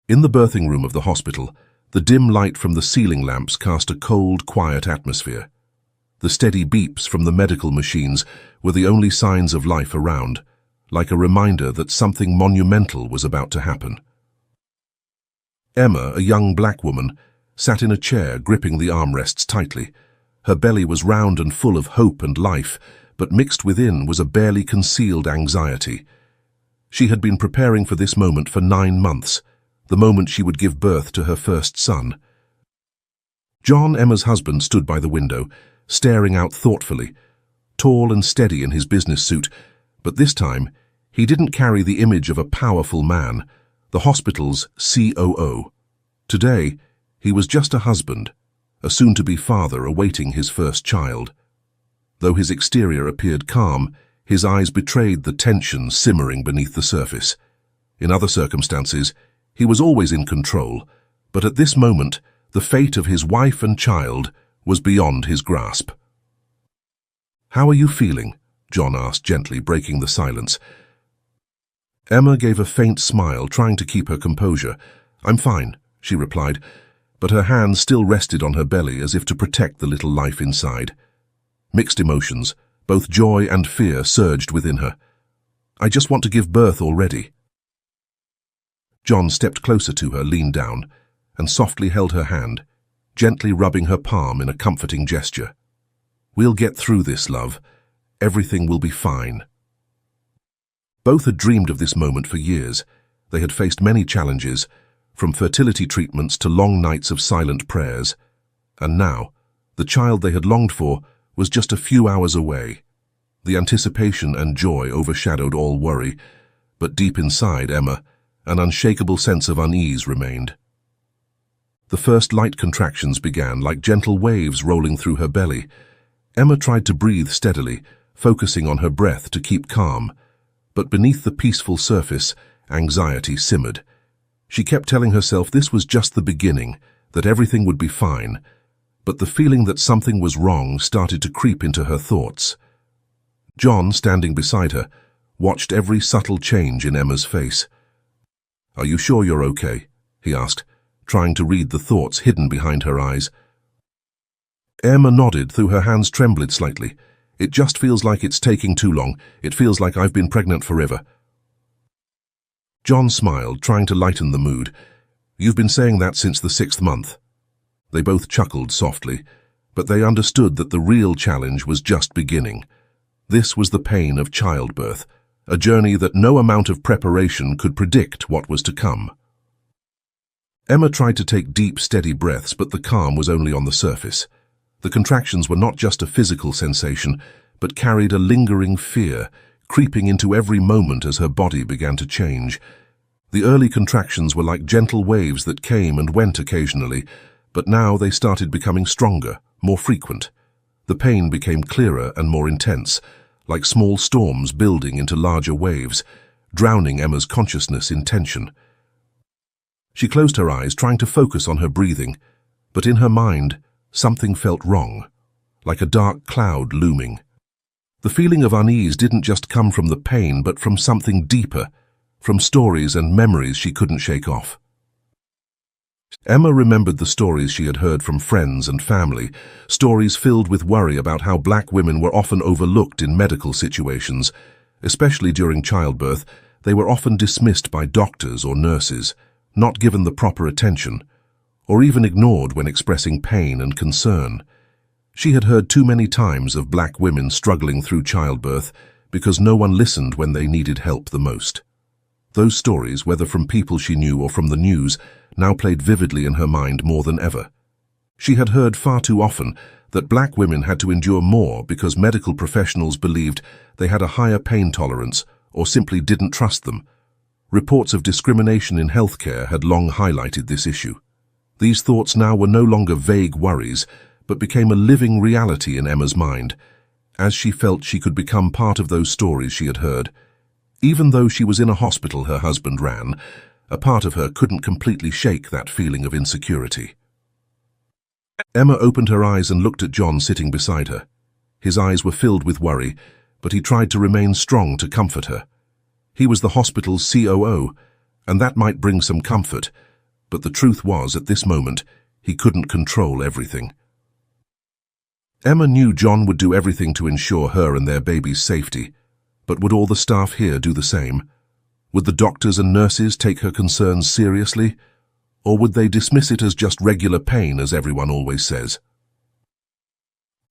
In the birthing room of the hospital, the dim light from the ceiling lamps cast a cold, quiet atmosphere. The steady beeps from the medical machines were the only signs of life around, like a reminder that something monumental was about to happen. Emma, a young black woman, sat in a chair gripping the armrests tightly. Her belly was round and full of hope and life, but mixed within was a barely concealed anxiety. She had been preparing for this moment for 9 months, the moment she would give birth to her first son. John, Emma's husband, stood by the window, staring out thoughtfully, tall and steady in his business suit, but this time he didn't carry the image of a powerful man, the hospital's COO. Today, he was just a husband, a soon-to-be father awaiting his first child. Though his exterior appeared calm, his eyes betrayed the tension simmering beneath the surface. In other circumstances, he was always in control, but at this moment, the fate of his wife and child was beyond his grasp. "How are you feeling?" John asked gently, breaking the silence. Emma gave a faint smile, trying to keep her composure. "I'm fine," she replied, but her hands still rested on her belly as if to protect the little life inside. Mixed emotions, both joy and fear, surged within her. "I just want to give birth already." John stepped closer to her, leaned down, and softly held her hand, gently rubbing her palm in a comforting gesture. "We'll get through this, love. Everything will be fine." Both had dreamed of this moment for years. They had faced many challenges, from fertility treatments to long nights of silent prayers. And now, the child they had longed for was just a few hours away. The anticipation and joy overshadowed all worry, but deep inside Emma, an unshakable sense of unease remained. The first light contractions began, like gentle waves rolling through her belly. Emma tried to breathe steadily, focusing on her breath to keep calm. But beneath the peaceful surface, anxiety simmered. She kept telling herself this was just the beginning, that everything would be fine. But the feeling that something was wrong started to creep into her thoughts. John, standing beside her, watched every subtle change in Emma's face. "Are you sure you're okay?" he asked, trying to read the thoughts hidden behind her eyes. Emma nodded, though her hands trembled slightly. "It just feels like it's taking too long. It feels like I've been pregnant forever." John smiled, trying to lighten the mood. "You've been saying that since the 6th month." They both chuckled softly, but they understood that the real challenge was just beginning. This was the pain of childbirth, a journey that no amount of preparation could predict what was to come. Emma tried to take deep, steady breaths, but the calm was only on the surface. The contractions were not just a physical sensation, but carried a lingering fear, creeping into every moment as her body began to change. The early contractions were like gentle waves that came and went occasionally, but now they started becoming stronger, more frequent. The pain became clearer and more intense, like small storms building into larger waves, drowning Emma's consciousness in tension. She closed her eyes, trying to focus on her breathing, but in her mind, something felt wrong, like a dark cloud looming. The feeling of unease didn't just come from the pain, but from something deeper, from stories and memories she couldn't shake off. Emma remembered the stories she had heard from friends and family, stories filled with worry about how black women were often overlooked in medical situations. Especially during childbirth, they were often dismissed by doctors or nurses, not given the proper attention, or even ignored when expressing pain and concern. She had heard too many times of black women struggling through childbirth because no one listened when they needed help the most. Those stories, whether from people she knew or from the news, now played vividly in her mind more than ever. She had heard far too often that black women had to endure more because medical professionals believed they had a higher pain tolerance or simply didn't trust them. Reports of discrimination in healthcare had long highlighted this issue. These thoughts now were no longer vague worries, but became a living reality in Emma's mind, as she felt she could become part of those stories she had heard. Even though she was in a hospital her husband ran, a part of her couldn't completely shake that feeling of insecurity. Emma opened her eyes and looked at John sitting beside her. His eyes were filled with worry, but he tried to remain strong to comfort her. He was the hospital's COO, and that might bring some comfort, But the truth was, at this moment, he couldn't control everything. Emma knew John would do everything to ensure her and their baby's safety, but would all the staff here do the same? Would the doctors and nurses take her concerns seriously, or would they dismiss it as just regular pain, as everyone always says?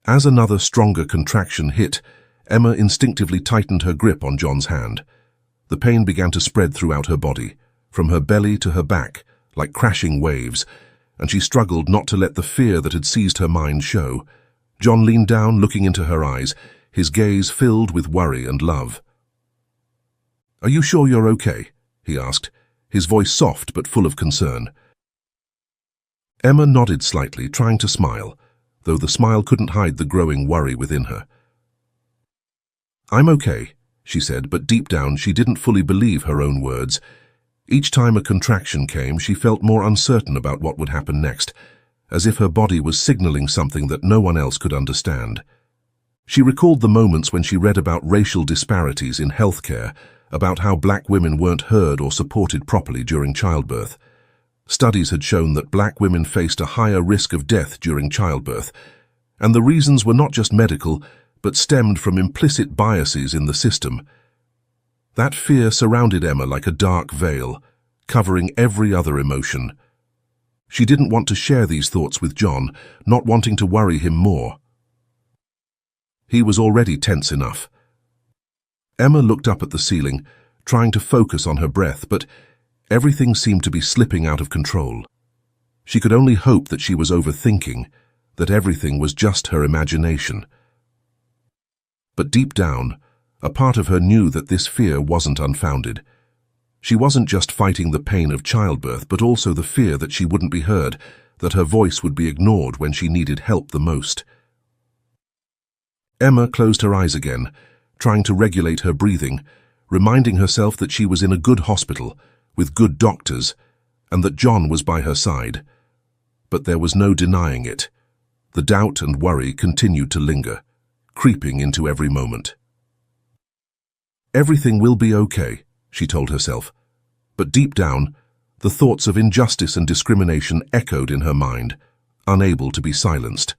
As another stronger contraction hit, Emma instinctively tightened her grip on John's hand. The pain began to spread throughout her body, from her belly to her back, like crashing waves, and she struggled not to let the fear that had seized her mind show. John leaned down, looking into her eyes, his gaze filled with worry and love. "Are you sure you're okay?" he asked, his voice soft but full of concern. Emma nodded slightly, trying to smile, though the smile couldn't hide the growing worry within her. "I'm okay," she said, but deep down she didn't fully believe her own words. Each time a contraction came, she felt more uncertain about what would happen next, as if her body was signaling something that no one else could understand. She recalled the moments when she read about racial disparities in healthcare, about how black women weren't heard or supported properly during childbirth. Studies had shown that black women faced a higher risk of death during childbirth, and the reasons were not just medical, but stemmed from implicit biases in the system. That fear surrounded Emma like a dark veil, covering every other emotion. She didn't want to share these thoughts with John, not wanting to worry him more. He was already tense enough. Emma looked up at the ceiling, trying to focus on her breath, but everything seemed to be slipping out of control. She could only hope that she was overthinking, that everything was just her imagination. But deep down, a part of her knew that this fear wasn't unfounded. She wasn't just fighting the pain of childbirth, but also the fear that she wouldn't be heard, that her voice would be ignored when she needed help the most. Emma closed her eyes again, trying to regulate her breathing, reminding herself that she was in a good hospital, with good doctors, and that John was by her side. But there was no denying it. The doubt and worry continued to linger, creeping into every moment. "Everything will be okay," she told herself, but deep down, the thoughts of injustice and discrimination echoed in her mind, unable to be silenced.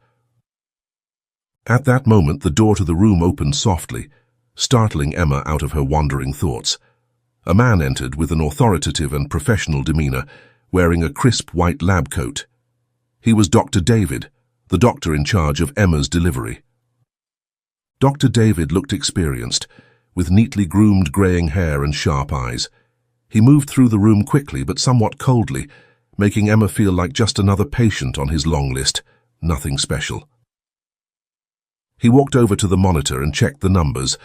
At that moment, the door to the room opened softly, startling Emma out of her wandering thoughts. A man entered with an authoritative and professional demeanor, wearing a crisp white lab coat. He was Dr. David, the doctor in charge of Emma's delivery. Dr. David looked experienced, with neatly groomed graying hair and sharp eyes. He moved through the room quickly but somewhat coldly, making Emma feel like just another patient on his long list, nothing special. He walked over to the monitor and checked the numbers,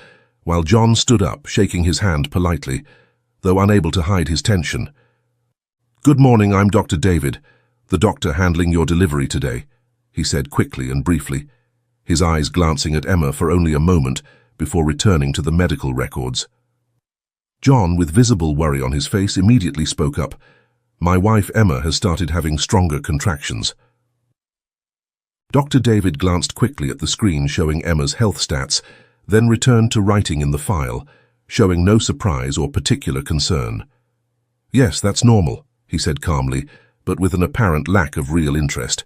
while John stood up, shaking his hand politely, though unable to hide his tension. "Good morning, I'm Dr. David, the doctor handling your delivery today," he said quickly and briefly, his eyes glancing at Emma for only a moment before returning to the medical records. John, with visible worry on his face, immediately spoke up. "My wife Emma has started having stronger contractions." Dr. David glanced quickly at the screen showing Emma's health stats, then returned to writing in the file, showing no surprise or particular concern. "Yes, that's normal," he said calmly, but with an apparent lack of real interest.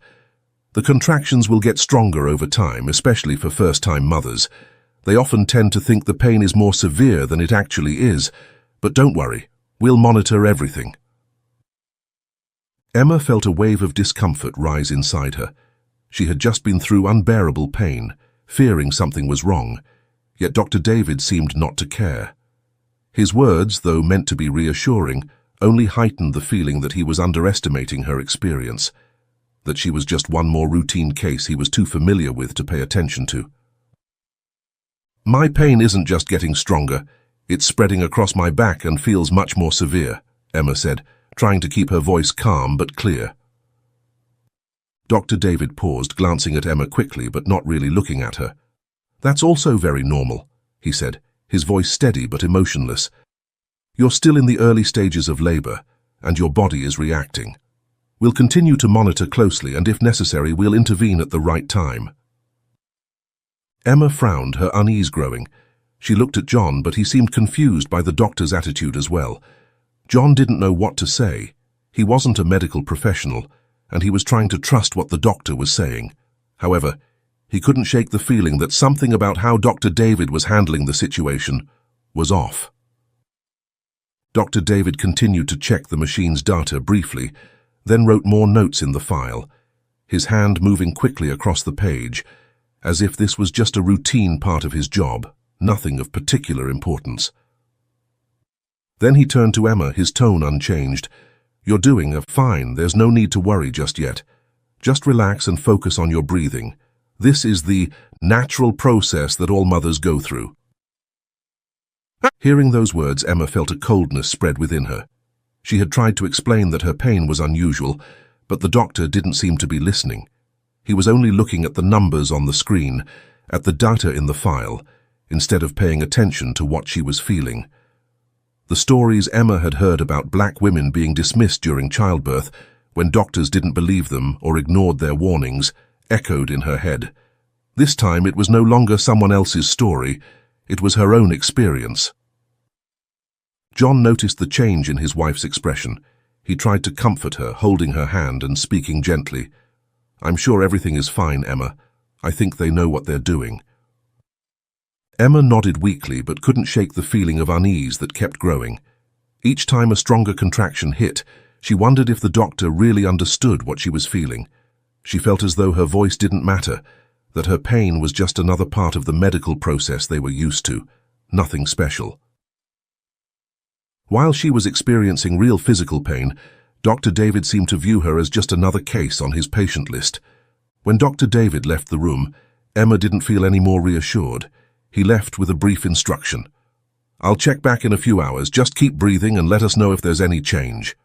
"The contractions will get stronger over time, especially for first-time mothers. They often tend to think the pain is more severe than it actually is, but don't worry, we'll monitor everything." Emma felt a wave of discomfort rise inside her. She had just been through unbearable pain, fearing something was wrong, yet Dr. David seemed not to care. His words, though meant to be reassuring, only heightened the feeling that he was underestimating her experience, that she was just one more routine case he was too familiar with to pay attention to. "My pain isn't just getting stronger, it's spreading across my back and feels much more severe," Emma said, trying to keep her voice calm but clear. Dr. David paused, glancing at Emma quickly but not really looking at her. "That's also very normal," he said, his voice steady but emotionless. "You're still in the early stages of labor, and your body is reacting. We'll continue to monitor closely, and if necessary, we'll intervene at the right time." Emma frowned, her unease growing. She looked at John, but he seemed confused by the doctor's attitude as well. John didn't know what to say. He wasn't a medical professional, and he was trying to trust what the doctor was saying. However, he couldn't shake the feeling that something about how Dr. David was handling the situation was off. Dr. David continued to check the machine's data briefly, then wrote more notes in the file, his hand moving quickly across the page, as if this was just a routine part of his job, nothing of particular importance. Then he turned to Emma, his tone unchanged. "You're doing fine, there's no need to worry just yet. Just relax and focus on your breathing. This is the natural process that all mothers go through." Hearing those words, Emma felt a coldness spread within her. She had tried to explain that her pain was unusual, but the doctor didn't seem to be listening. He was only looking at the numbers on the screen, at the data in the file, instead of paying attention to what she was feeling. The stories Emma had heard about black women being dismissed during childbirth, when doctors didn't believe them or ignored their warnings, echoed in her head. This time it was no longer someone else's story, it was her own experience. John noticed the change in his wife's expression. He tried to comfort her, holding her hand and speaking gently. "I'm sure everything is fine, Emma. I think they know what they're doing." Emma nodded weakly but couldn't shake the feeling of unease that kept growing. Each time a stronger contraction hit, she wondered if the doctor really understood what she was feeling. She felt as though her voice didn't matter, that her pain was just another part of the medical process they were used to, nothing special. While she was experiencing real physical pain, Dr. David seemed to view her as just another case on his patient list. When Dr. David left the room, Emma didn't feel any more reassured. He left with a brief instruction. "I'll check back in a few hours. Just keep breathing and let us know if there's any change."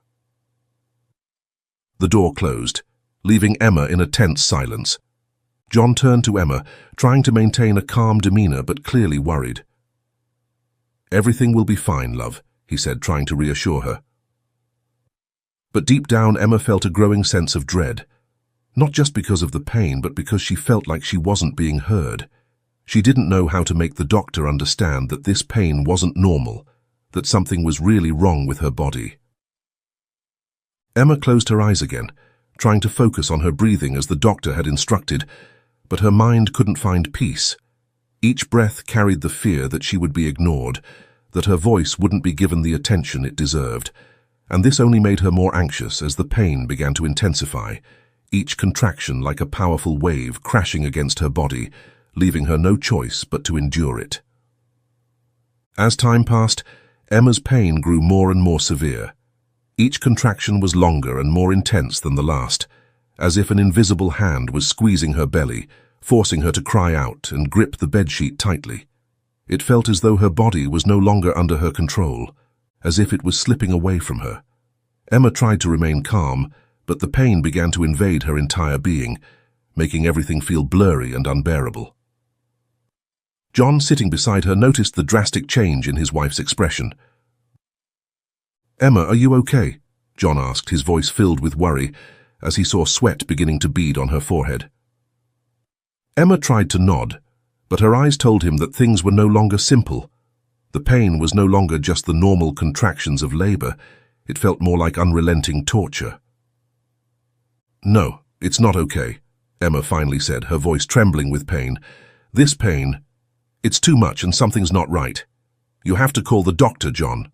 The door closed, leaving Emma in a tense silence. John turned to Emma, trying to maintain a calm demeanor but clearly worried. "Everything will be fine, love," he said, trying to reassure her. But deep down, Emma felt a growing sense of dread. Not just because of the pain, but because she felt like she wasn't being heard. She didn't know how to make the doctor understand that this pain wasn't normal, that something was really wrong with her body. Emma closed her eyes again, trying to focus on her breathing as the doctor had instructed, but her mind couldn't find peace. Each breath carried the fear that she would be ignored, that her voice wouldn't be given the attention it deserved, and this only made her more anxious as the pain began to intensify, each contraction like a powerful wave crashing against her body, leaving her no choice but to endure it. As time passed, Emma's pain grew more and more severe. Each contraction was longer and more intense than the last, as if an invisible hand was squeezing her belly, forcing her to cry out and grip the bedsheet tightly. It felt as though her body was no longer under her control, as if it was slipping away from her. Emma tried to remain calm, but the pain began to invade her entire being, making everything feel blurry and unbearable. John, sitting beside her, noticed the drastic change in his wife's expression. "Emma, are you okay?" John asked, his voice filled with worry, as he saw sweat beginning to bead on her forehead. Emma tried to nod, but her eyes told him that things were no longer simple. The pain was no longer just the normal contractions of labor. It felt more like unrelenting torture. "No, it's not okay," Emma finally said, her voice trembling with pain. "This pain, it's too much and something's not right. You have to call the doctor, John."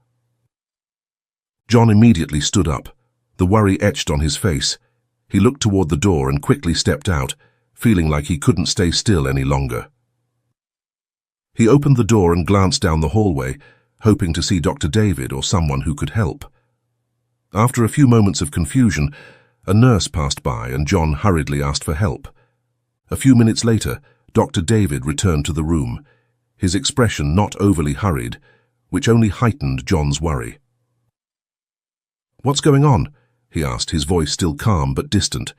John immediately stood up, the worry etched on his face. He looked toward the door and quickly stepped out, feeling like he couldn't stay still any longer. He opened the door and glanced down the hallway, hoping to see Dr. David or someone who could help. After a few moments of confusion, a nurse passed by and John hurriedly asked for help. A few minutes later, Dr. David returned to the room, his expression not overly hurried, which only heightened John's worry. "What's going on?" he asked, his voice still calm but distant.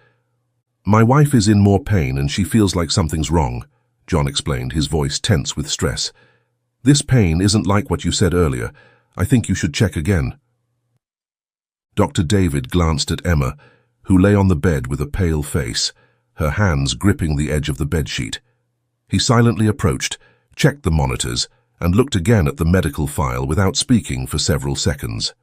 "My wife is in more pain and she feels like something's wrong," John explained, his voice tense with stress. "This pain isn't like what you said earlier. I think you should check again." Dr. David glanced at Emma, who lay on the bed with a pale face, her hands gripping the edge of the bedsheet. He silently approached, checked the monitors, and looked again at the medical file without speaking for several seconds.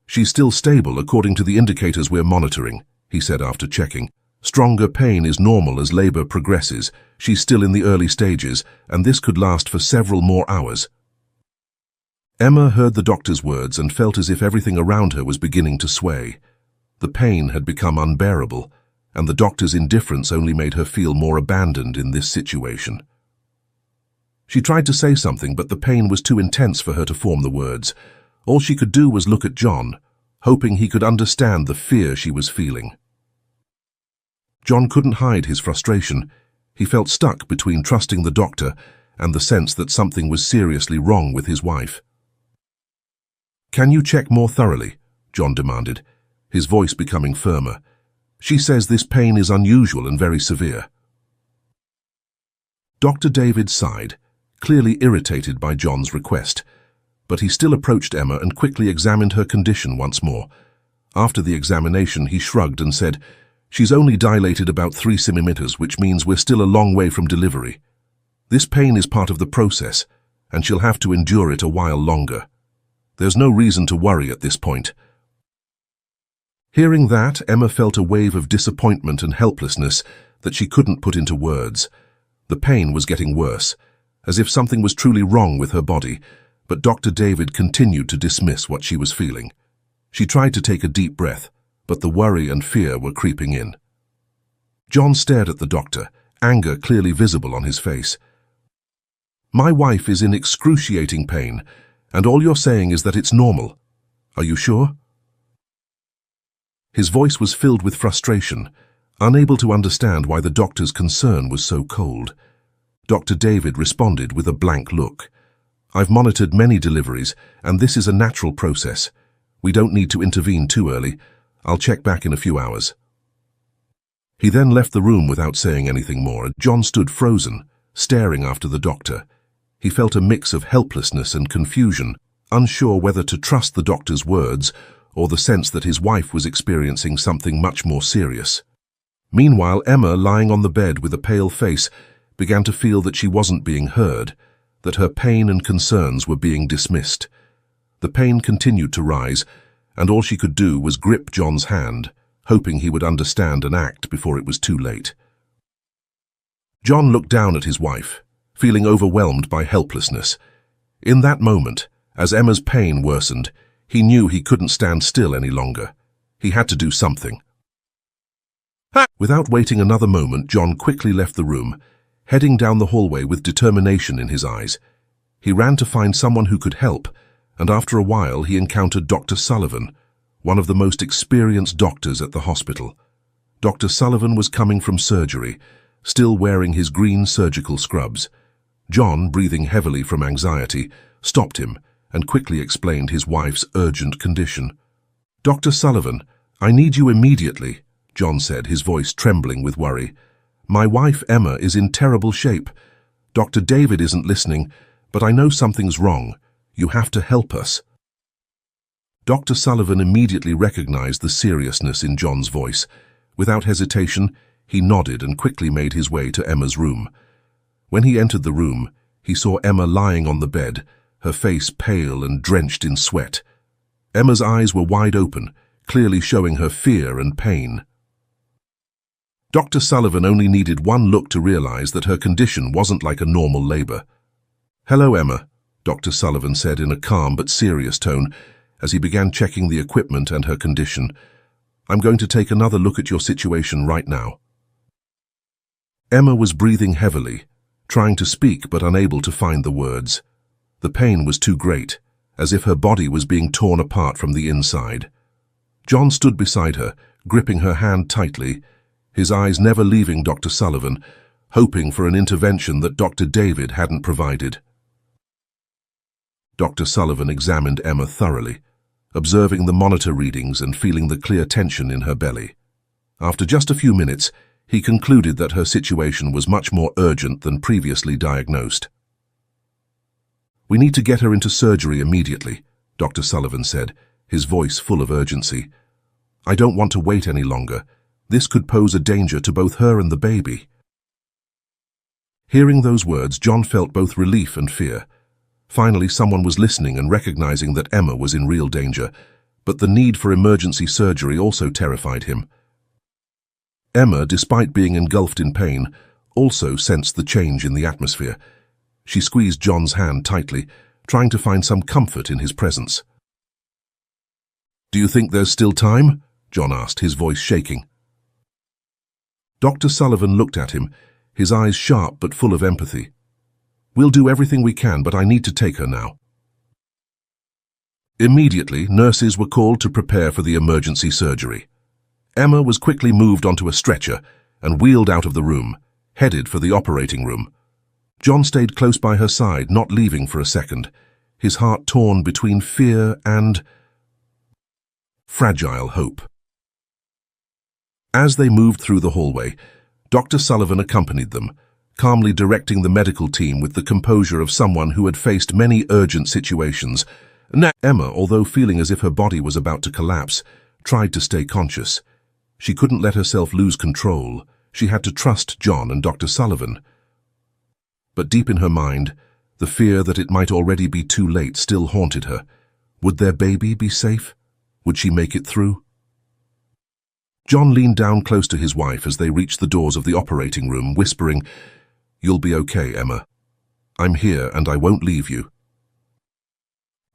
She's still stable according to the indicators we're monitoring, he said after checking. Stronger pain is normal as labor progresses. She's still in the early stages, and this could last for several more hours. Emma heard the doctor's words and felt as if everything around her was beginning to sway. The pain had become unbearable, and the doctor's indifference only made her feel more abandoned in this situation. She tried to say something, but the pain was too intense for her to form the words. All she could do was look at John, hoping he could understand the fear she was feeling. John couldn't hide his frustration. He felt stuck between trusting the doctor and the sense that something was seriously wrong with his wife. "Can you check more thoroughly?" John demanded, his voice becoming firmer. "She says this pain is unusual and very severe." Dr. David sighed, clearly irritated by John's request, but he still approached Emma and quickly examined her condition once more. After the examination, he shrugged and said, "She's only dilated about 3 centimeters, which means we're still a long way from delivery. This pain is part of the process, and she'll have to endure it a while longer. There's no reason to worry at this point." Hearing that, Emma felt a wave of disappointment and helplessness that she couldn't put into words. The pain was getting worse, as if something was truly wrong with her body, but Dr. David continued to dismiss what she was feeling. She tried to take a deep breath, but the worry and fear were creeping in. John stared at the doctor, anger clearly visible on his face. "My wife is in excruciating pain, and all you're saying is that it's normal. Are you sure?" His voice was filled with frustration, unable to understand why the doctor's concern was so cold. Dr. David responded with a blank look. "I've monitored many deliveries, and this is a natural process. We don't need to intervene too early. I'll check back in a few hours." He then left the room without saying anything more, and John stood frozen, staring after the doctor. He felt a mix of helplessness and confusion, unsure whether to trust the doctor's words or the sense that his wife was experiencing something much more serious. Meanwhile, Emma, lying on the bed with a pale face, began to feel that she wasn't being heard, that her pain and concerns were being dismissed. The pain continued to rise, and all she could do was grip John's hand, hoping he would understand and act before it was too late. John looked down at his wife, feeling overwhelmed by helplessness. In that moment, as Emma's pain worsened, he knew he couldn't stand still any longer. He had to do something. Without waiting another moment, John quickly left the room, heading down the hallway with determination in his eyes. He ran to find someone who could help, and after a while he encountered Dr. Sullivan, one of the most experienced doctors at the hospital. Dr. Sullivan was coming from surgery, still wearing his green surgical scrubs. John, breathing heavily from anxiety, stopped him and quickly explained his wife's urgent condition. "Dr. Sullivan, I need you immediately," John said, his voice trembling with worry. "My wife Emma is in terrible shape. Dr. David isn't listening, but I know something's wrong. You have to help us." Dr. Sullivan immediately recognized the seriousness in John's voice. Without hesitation, he nodded and quickly made his way to Emma's room. When he entered the room, he saw Emma lying on the bed, her face pale and drenched in sweat. Emma's eyes were wide open, clearly showing her fear and pain. Dr. Sullivan only needed one look to realize that her condition wasn't like a normal labor. "Hello, Emma," Dr. Sullivan said in a calm but serious tone as he began checking the equipment and her condition. "I'm going to take another look at your situation right now." Emma was breathing heavily, trying to speak but unable to find the words. The pain was too great, as if her body was being torn apart from the inside. John stood beside her, gripping her hand tightly, his eyes never leaving Dr. Sullivan, hoping for an intervention that Dr. David hadn't provided. Dr. Sullivan examined Emma thoroughly, observing the monitor readings and feeling the clear tension in her belly. After just a few minutes, he concluded that her situation was much more urgent than previously diagnosed. "We need to get her into surgery immediately," Dr. Sullivan said, his voice full of urgency. "I don't want to wait any longer. This could pose a danger to both her and the baby." Hearing those words, John felt both relief and fear. Finally, someone was listening and recognizing that Emma was in real danger. but the need for emergency surgery also terrified him. Emma, despite being engulfed in pain, also sensed the change in the atmosphere. She squeezed John's hand tightly, trying to find some comfort in his presence. "Do you think there's still time?" John asked, his voice shaking. Dr. Sullivan looked at him, his eyes sharp but full of empathy. "We'll do everything we can, but I need to take her now." Immediately, nurses were called to prepare for the emergency surgery. Emma was quickly moved onto a stretcher and wheeled out of the room, headed for the operating room. John stayed close by her side, not leaving for a second, his heart torn between fear and fragile hope. As they moved through the hallway, Dr. Sullivan accompanied them, calmly directing the medical team with the composure of someone who had faced many urgent situations. Emma, although feeling as if her body was about to collapse, tried to stay conscious. She couldn't let herself lose control. She had to trust John and Dr. Sullivan. But deep in her mind, the fear that it might already be too late still haunted her. Would their baby be safe? Would she make it through? John leaned down close to his wife as they reached the doors of the operating room, whispering, "You'll be okay, Emma. I'm here and I won't leave you."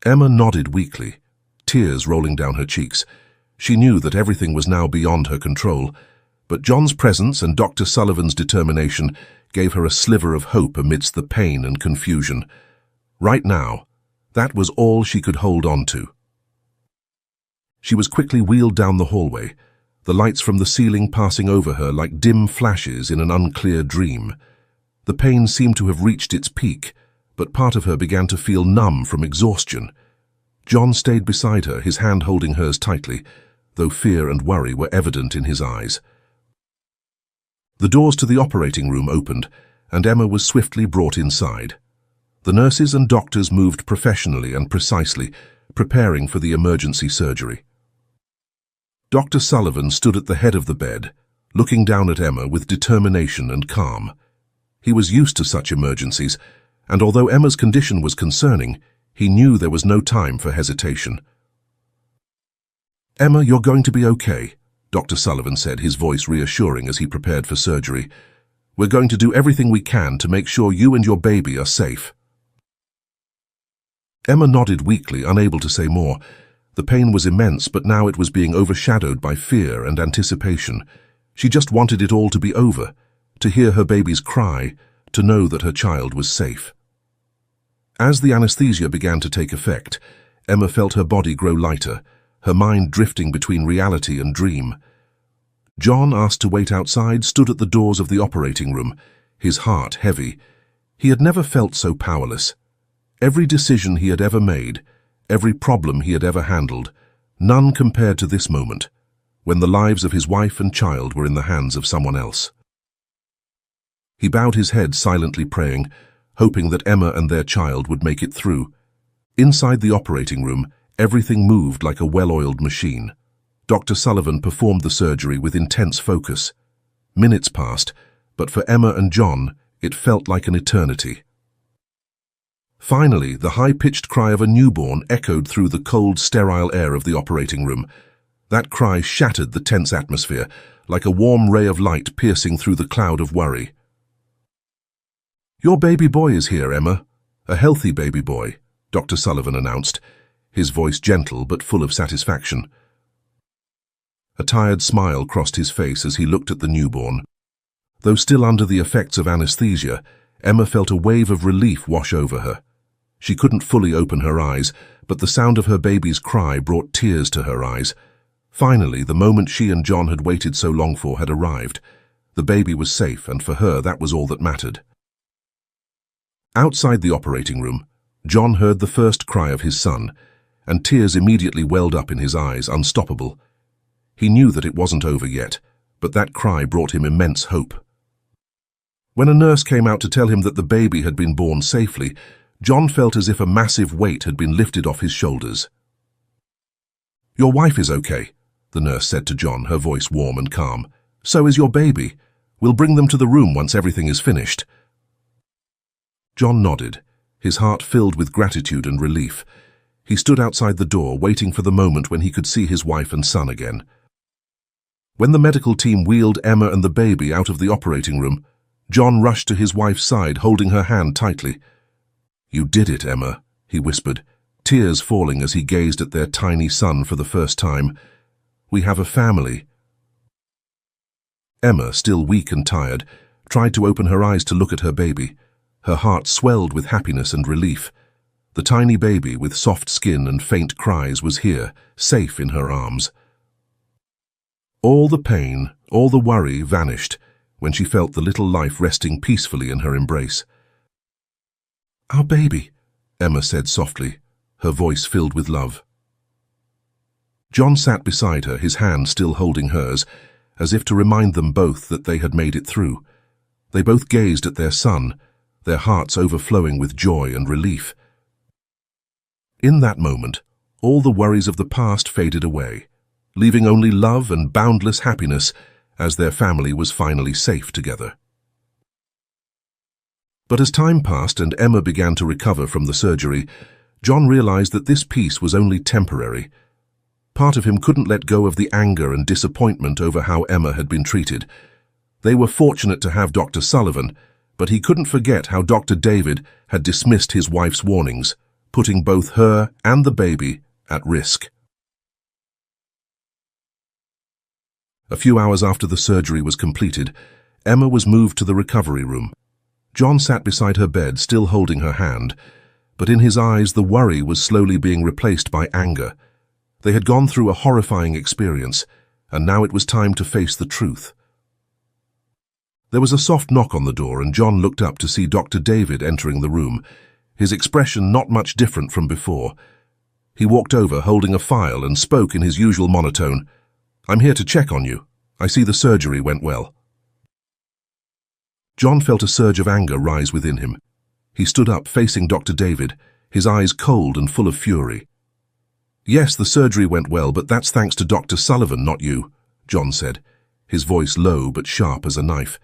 Emma nodded weakly, tears rolling down her cheeks. She knew that everything was now beyond her control, but John's presence and Dr. Sullivan's determination gave her a sliver of hope amidst the pain and confusion. Right now, that was all she could hold on to. She was quickly wheeled down the hallway, the lights from the ceiling passing over her like dim flashes in an unclear dream. The pain seemed to have reached its peak, but part of her began to feel numb from exhaustion. John stayed beside her, his hand holding hers tightly, though fear and worry were evident in his eyes. The doors to the operating room opened, and Emma was swiftly brought inside. The nurses and doctors moved professionally and precisely, preparing for the emergency surgery. Dr. Sullivan stood at the head of the bed, looking down at Emma with determination and calm. He was used to such emergencies, and although Emma's condition was concerning, he knew there was no time for hesitation. "Emma, you're going to be okay," Dr. Sullivan said, his voice reassuring as he prepared for surgery. "We're going to do everything we can to make sure you and your baby are safe." Emma nodded weakly, unable to say more. The pain was immense, but now it was being overshadowed by fear and anticipation. She just wanted it all to be over, to hear her baby's cry, to know that her child was safe. As the anesthesia began to take effect, Emma felt her body grow lighter, her mind drifting between reality and dream. John, asked to wait outside, stood at the doors of the operating room, his heart heavy. He had never felt so powerless. Every decision he had ever made, every problem he had ever handled, none compared to this moment, when the lives of his wife and child were in the hands of someone else. He bowed his head, silently praying, hoping that Emma and their child would make it through. Inside the operating room, everything moved like a well-oiled machine. Dr. Sullivan performed the surgery with intense focus. Minutes passed, but for Emma and John, it felt like an eternity. Finally, the high-pitched cry of a newborn echoed through the cold, sterile air of the operating room. That cry shattered the tense atmosphere, like a warm ray of light piercing through the cloud of worry. "Your baby boy is here, Emma. A healthy baby boy," Dr. Sullivan announced, his voice gentle but full of satisfaction. A tired smile crossed his face as he looked at the newborn. Though still under the effects of anesthesia, Emma felt a wave of relief wash over her. She couldn't fully open her eyes, but the sound of her baby's cry brought tears to her eyes. Finally, the moment she and John had waited so long for had arrived. The baby was safe, and for her that was all that mattered. Outside the operating room, John heard the first cry of his son, and tears immediately welled up in his eyes, unstoppable. He knew that it wasn't over yet, but that cry brought him immense hope. When a nurse came out to tell him that the baby had been born safely, John felt as if a massive weight had been lifted off his shoulders. "Your wife is okay," the nurse said to John, her voice warm and calm. "So is your baby. We'll bring them to the room once everything is finished." John nodded, his heart filled with gratitude and relief. He stood outside the door, waiting for the moment when he could see his wife and son again. When the medical team wheeled Emma and the baby out of the operating room, John rushed to his wife's side, holding her hand tightly. "You did it, Emma," he whispered, tears falling as he gazed at their tiny son for the first time. "We have a family." Emma, still weak and tired, tried to open her eyes to look at her baby. Her heart swelled with happiness and relief. The tiny baby, with soft skin and faint cries, was here, safe in her arms. All the pain, all the worry vanished when she felt the little life resting peacefully in her embrace. "Our baby," Emma said softly, her voice filled with love. John sat beside her, his hand still holding hers, as if to remind them both that they had made it through. They both gazed at their son, their hearts overflowing with joy and relief. In that moment, all the worries of the past faded away, leaving only love and boundless happiness as their family was finally safe together. But as time passed and Emma began to recover from the surgery, John realized that this peace was only temporary. Part of him couldn't let go of the anger and disappointment over how Emma had been treated. They were fortunate to have Dr. Sullivan, but he couldn't forget how Dr. David had dismissed his wife's warnings, putting both her and the baby at risk. A few hours after the surgery was completed, Emma was moved to the recovery room. John sat beside her bed, still holding her hand, but in his eyes the worry was slowly being replaced by anger. They had gone through a horrifying experience, and now it was time to face the truth. There was a soft knock on the door, and John looked up to see Dr. David entering the room, his expression not much different from before. He walked over, holding a file, and spoke in his usual monotone. "I'm here to check on you. I see the surgery went well." John felt a surge of anger rise within him. He stood up, facing Dr. David, his eyes cold and full of fury. "Yes, the surgery went well, but that's thanks to Dr. Sullivan, not you," John said, his voice low but sharp as a knife.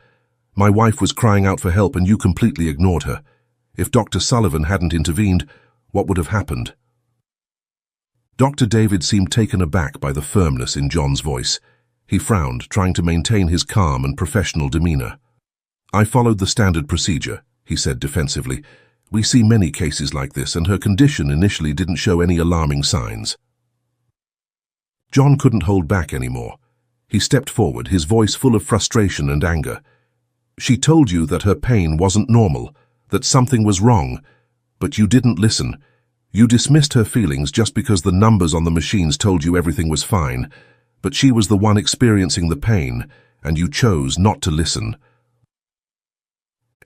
"My wife was crying out for help and you completely ignored her. If Dr. Sullivan hadn't intervened, what would have happened?" Dr. David seemed taken aback by the firmness in John's voice. He frowned, trying to maintain his calm and professional demeanor. "I followed the standard procedure," he said defensively. "We see many cases like this, and her condition initially didn't show any alarming signs." John couldn't hold back anymore. He stepped forward, his voice full of frustration and anger. "She told you that her pain wasn't normal, that something was wrong, but you didn't listen. You dismissed her feelings just because the numbers on the machines told you everything was fine, but she was the one experiencing the pain, and you chose not to listen."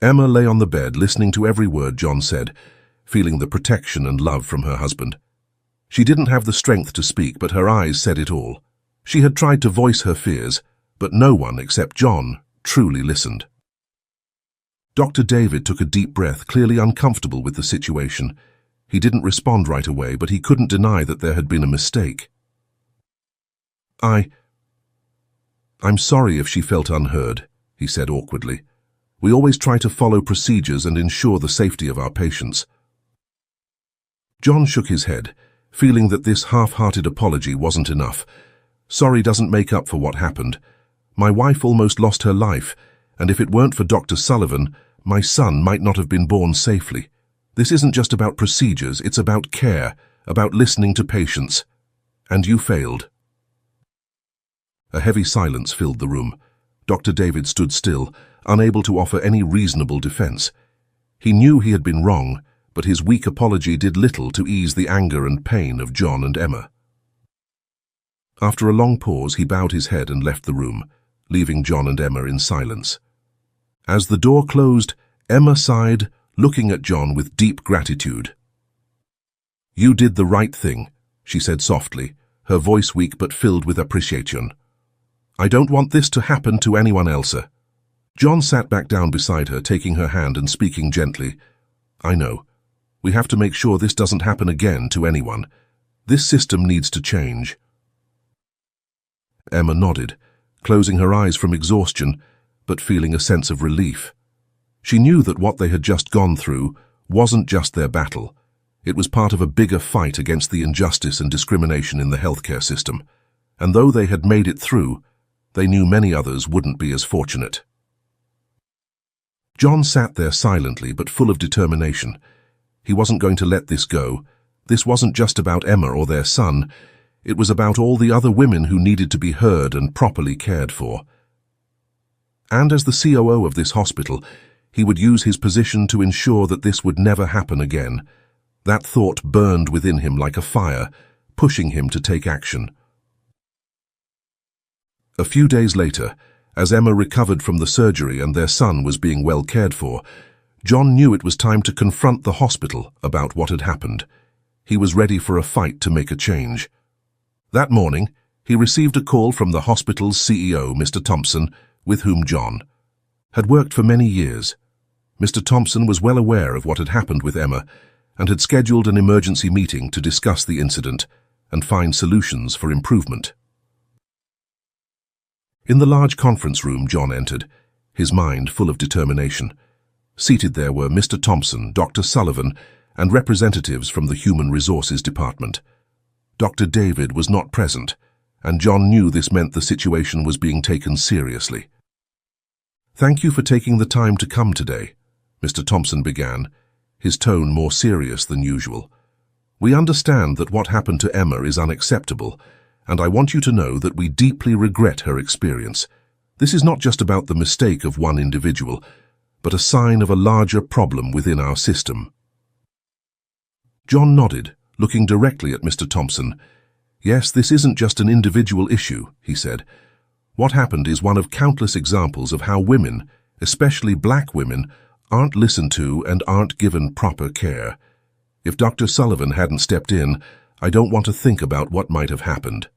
Emma lay on the bed, listening to every word John said, feeling the protection and love from her husband. She didn't have the strength to speak, but her eyes said it all. She had tried to voice her fears, but no one except John truly listened. Dr. David took a deep breath, clearly uncomfortable with the situation. He didn't respond right away, but he couldn't deny that there had been a mistake. I'm sorry if she felt unheard," he said awkwardly. "We always try to follow procedures and ensure the safety of our patients." John shook his head, feeling that this half-hearted apology wasn't enough. "Sorry doesn't make up for what happened. My wife almost lost her life, and if it weren't for Dr. Sullivan, my son might not have been born safely. This isn't just about procedures, it's about care, about listening to patients. And you failed." A heavy silence filled the room. Dr. David stood still, unable to offer any reasonable defense. He knew he had been wrong, but his weak apology did little to ease the anger and pain of John and Emma. After a long pause, he bowed his head and left the room, leaving John and Emma in silence. As the door closed, Emma sighed, looking at John with deep gratitude. "You did the right thing," she said softly, her voice weak but filled with appreciation. "I don't want this to happen to anyone else." John sat back down beside her, taking her hand and speaking gently. "I know. We have to make sure this doesn't happen again to anyone. This system needs to change." Emma nodded, closing her eyes from exhaustion, but feeling a sense of relief. She knew that what they had just gone through wasn't just their battle. It was part of a bigger fight against the injustice and discrimination in the healthcare system, and though they had made it through, they knew many others wouldn't be as fortunate. John sat there silently but full of determination. He wasn't going to let this go. This wasn't just about Emma or their son. It was about all the other women who needed to be heard and properly cared for. And as the COO of this hospital, he would use his position to ensure that this would never happen again. That thought burned within him like a fire, pushing him to take action. A few days later, as Emma recovered from the surgery and their son was being well cared for, John knew it was time to confront the hospital about what had happened. He was ready for a fight to make a change. That morning, he received a call from the hospital's CEO, Mr. Thompson, with whom John had worked for many years. Mr. Thompson was well aware of what had happened with Emma and had scheduled an emergency meeting to discuss the incident and find solutions for improvement. In the large conference room, John entered, his mind full of determination. Seated there were Mr. Thompson, Dr. Sullivan, and representatives from the Human Resources Department. Dr. David was not present, and John knew this meant the situation was being taken seriously. "Thank you for taking the time to come today," Mr. Thompson began, his tone more serious than usual. "We understand that what happened to Emma is unacceptable, and I want you to know that we deeply regret her experience. This is not just about the mistake of one individual, but a sign of a larger problem within our system." John nodded, looking directly at Mr. Thompson. "Yes, this isn't just an individual issue," he said. "What happened is one of countless examples of how women, especially black women, aren't listened to and aren't given proper care. If Dr. Sullivan hadn't stepped in, I don't want to think about what might have happened."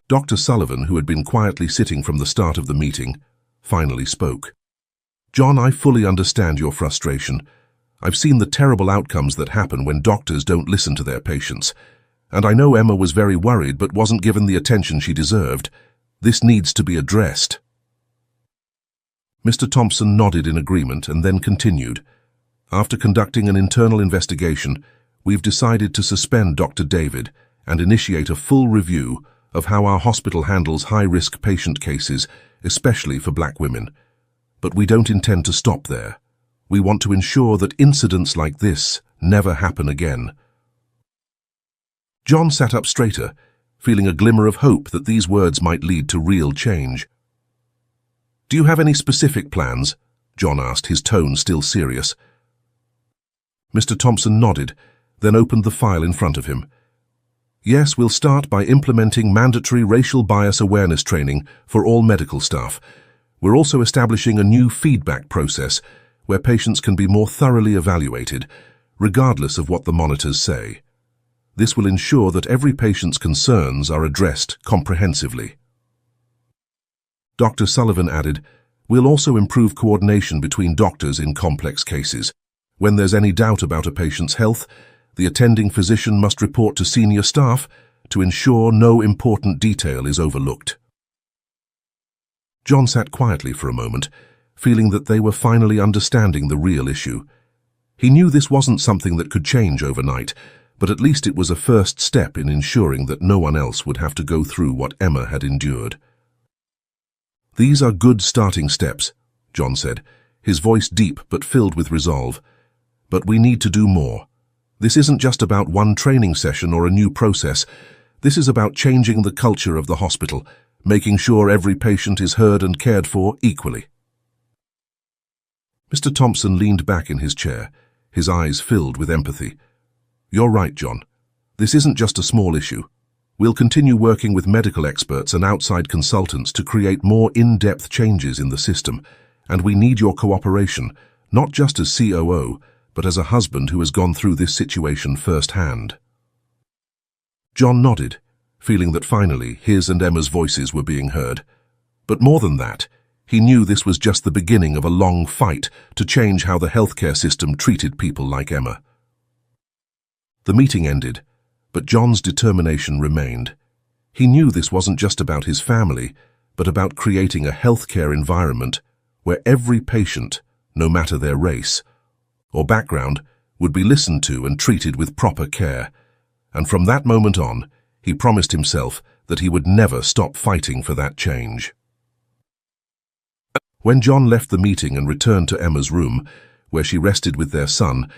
Dr. Sullivan, who had been quietly sitting from the start of the meeting, finally spoke. "John, I fully understand your frustration. I've seen the terrible outcomes that happen when doctors don't listen to their patients. And I know Emma was very worried but wasn't given the attention she deserved. This needs to be addressed." Mr. Thompson nodded in agreement and then continued. "After conducting an internal investigation, we've decided to suspend Dr. David and initiate a full review of how our hospital handles high-risk patient cases, especially for black women. But we don't intend to stop there. We want to ensure that incidents like this never happen again." John sat up straighter, feeling a glimmer of hope that these words might lead to real change. "Do you have any specific plans?" John asked, his tone still serious. Mr. Thompson nodded, then opened the file in front of him. "Yes, we'll start by implementing mandatory racial bias awareness training for all medical staff. We're also establishing a new feedback process where patients can be more thoroughly evaluated, regardless of what the monitors say. This will ensure that every patient's concerns are addressed comprehensively." Dr. Sullivan added, "We'll also improve coordination between doctors in complex cases. When there's any doubt about a patient's health, the attending physician must report to senior staff to ensure no important detail is overlooked." John sat quietly for a moment, feeling that they were finally understanding the real issue. He knew this wasn't something that could change overnight, but at least it was a first step in ensuring that no one else would have to go through what Emma had endured. "These are good starting steps," John said, his voice deep but filled with resolve. "But we need to do more. This isn't just about one training session or a new process. This is about changing the culture of the hospital, making sure every patient is heard and cared for equally." Mr. Thompson leaned back in his chair, his eyes filled with empathy. "You're right, John. This isn't just a small issue. We'll continue working with medical experts and outside consultants to create more in-depth changes in the system, and we need your cooperation, not just as COO, but as a husband who has gone through this situation firsthand." John nodded, feeling that finally his and Emma's voices were being heard. But more than that, he knew this was just the beginning of a long fight to change how the healthcare system treated people like Emma. The meeting ended, but John's determination remained. He knew this wasn't just about his family, but about creating a healthcare environment where every patient, no matter their race or background, would be listened to and treated with proper care. And from that moment on, he promised himself that he would never stop fighting for that change. When John left the meeting and returned to Emma's room, where she rested with their son,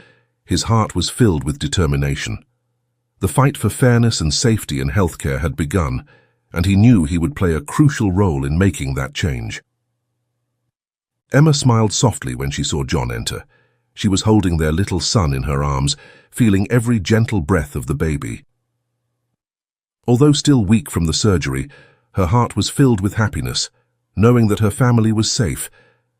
his heart was filled with determination. The fight for fairness and safety in healthcare had begun, and he knew he would play a crucial role in making that change. Emma smiled softly when she saw John enter. She was holding their little son in her arms, feeling every gentle breath of the baby. Although still weak from the surgery, her heart was filled with happiness, knowing that her family was safe,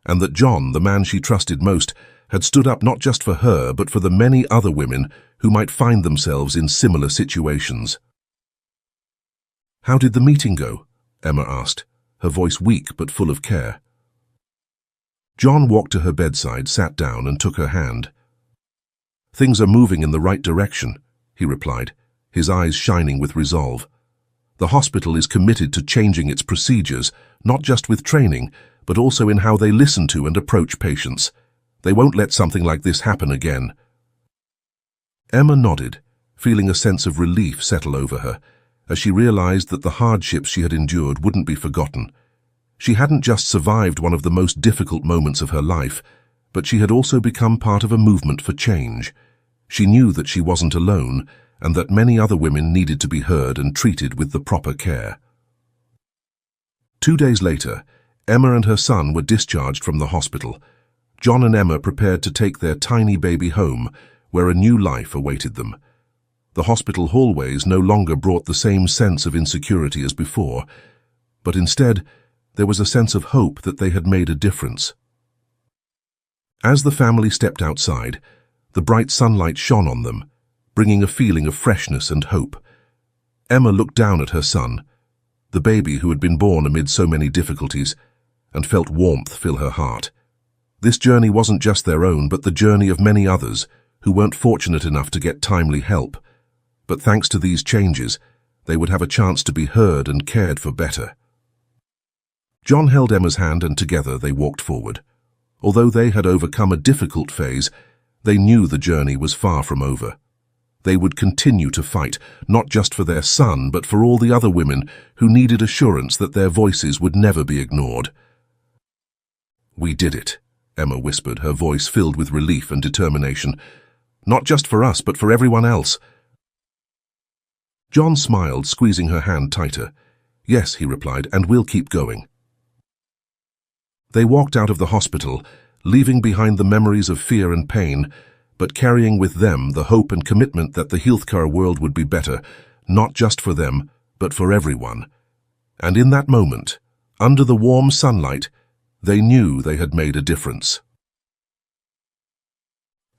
and that John, the man she trusted most, had stood up not just for her but for the many other women who might find themselves in similar situations. "How did the meeting go?" Emma asked, her voice weak but full of care. John walked to her bedside, sat down and took her hand. "Things are moving in the right direction," he replied, his eyes shining with resolve. "The hospital is committed to changing its procedures, not just with training, but also in how they listen to and approach patients. They won't let something like this happen again." Emma nodded, feeling a sense of relief settle over her, as she realized that the hardships she had endured wouldn't be forgotten. She hadn't just survived one of the most difficult moments of her life, but she had also become part of a movement for change. She knew that she wasn't alone, and that many other women needed to be heard and treated with the proper care. 2 days later, Emma and her son were discharged from the hospital. John and Emma prepared to take their tiny baby home, where a new life awaited them. The hospital hallways no longer brought the same sense of insecurity as before, but instead, there was a sense of hope that they had made a difference. As the family stepped outside, the bright sunlight shone on them, bringing a feeling of freshness and hope. Emma looked down at her son, the baby who had been born amid so many difficulties, and felt warmth fill her heart. This journey wasn't just their own, but the journey of many others who weren't fortunate enough to get timely help. But thanks to these changes, they would have a chance to be heard and cared for better. John held Emma's hand and together they walked forward. Although they had overcome a difficult phase, they knew the journey was far from over. They would continue to fight, not just for their son, but for all the other women who needed assurance that their voices would never be ignored. "We did it," Emma whispered, her voice filled with relief and determination. "Not just for us, but for everyone else." John smiled, squeezing her hand tighter. "Yes," he replied, "and we'll keep going." They walked out of the hospital, leaving behind the memories of fear and pain, but carrying with them the hope and commitment that the healthcare world would be better, not just for them, but for everyone. And in that moment, under the warm sunlight, they knew they had made a difference.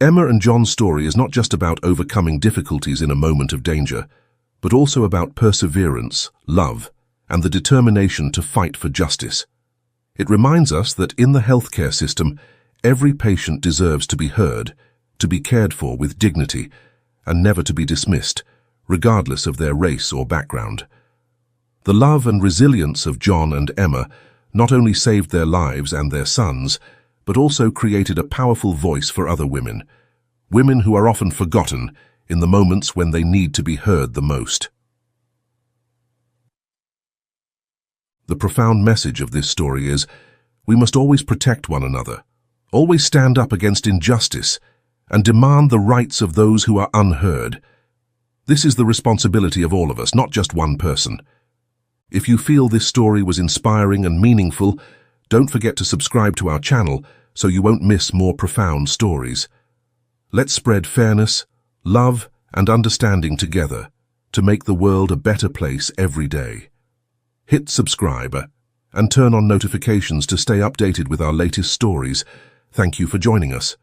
Emma and John's story is not just about overcoming difficulties in a moment of danger, but also about perseverance, love, and the determination to fight for justice. It reminds us that in the healthcare system, every patient deserves to be heard, to be cared for with dignity, and never to be dismissed, regardless of their race or background. The love and resilience of John and Emma not only saved their lives and their sons, but also created a powerful voice for other women, women who are often forgotten in the moments when they need to be heard the most. The profound message of this story is, we must always protect one another, always stand up against injustice, and demand the rights of those who are unheard. This is the responsibility of all of us, not just one person. If you feel this story was inspiring and meaningful, don't forget to subscribe to our channel so you won't miss more profound stories. Let's spread fairness, love, and understanding together to make the world a better place every day. Hit subscribe and turn on notifications to stay updated with our latest stories. Thank you for joining us.